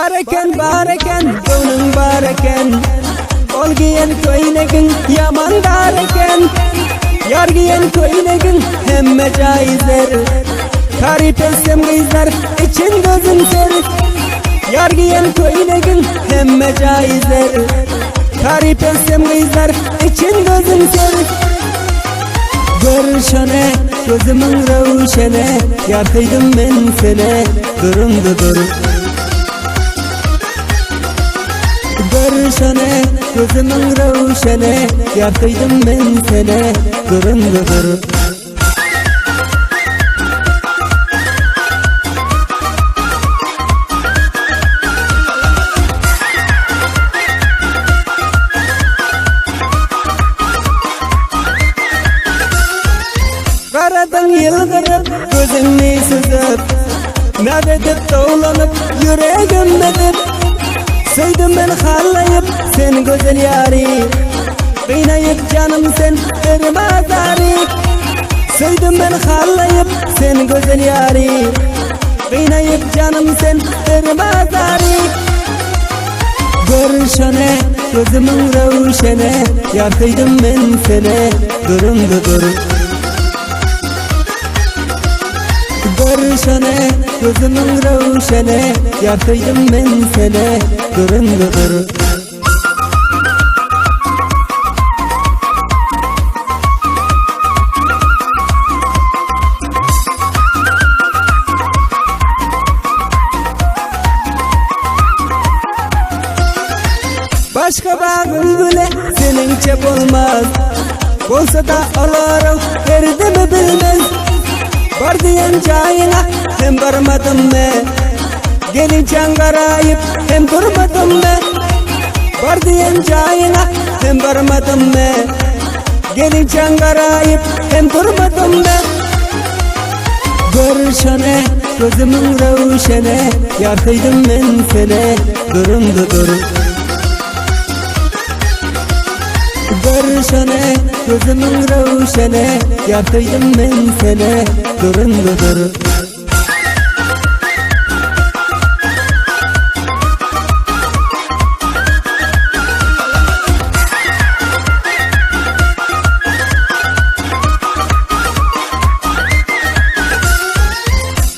Bareken bareken gönlün bareken Ol giyen köynegin yaman dareken Yar giyen köynegin hemme caizler Tarif etsem gizler için gözün ser Yar giyen köynegin hemme caizler Tarif etsem gizler için gözün ser Görüşene gözümün rövşene Yartaydım ben sene durumdu durum Görüşene gözümün rövşene Yartaydım ben sene durumdu durum Karadan yıldırıp gözümü süzüp Nadedip doğlanıp yüreğim medip Söydüm ben hallayıp sen güzel yari Kıynayıp canım sen ırmazari Söydüm ben hallayıp sen güzel yari Kıynayıp canım sen ırmazari Görüşene gözümün rövşene Yartaydım ben sene durumdu durum Görüşene gözümün rövşene Yartaydım ben sene durumdu durum Başka bağım bile senince olmaz Olsa da alırım derdimi bilmez Var diyen cayına hem varmadım mı Gelin çangarayıp hem durmadım mı Var diyen cayına hem varmadım mı Gelin çangarayıp hem durmadım mı Görüşene gözümün rövşene Yartaydım ben sene durumdu durum Görüşene gözümün rövşene Yartaydım ben sene durumdu durum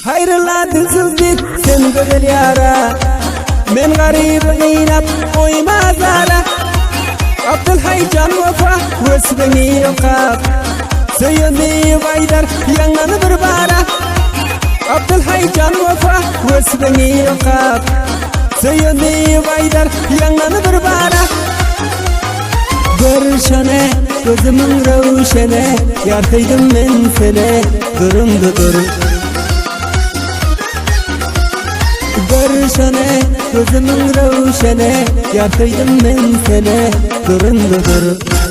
Hayrıla dilsiz bir sen güzel yara Men garibı iynap koymaz ara Abdülhay can vefa Vesbeni yokap Söyündi vaydar yananı bir bara Abdülhay can vefa Vesbeni yokap Söyündi vaydar yananı bir bara Görüşene gözümün rövşene Yartaydım ben sene durumdu durum Görüşene gözümün rövşene Yartaydım ben sene durumdu durum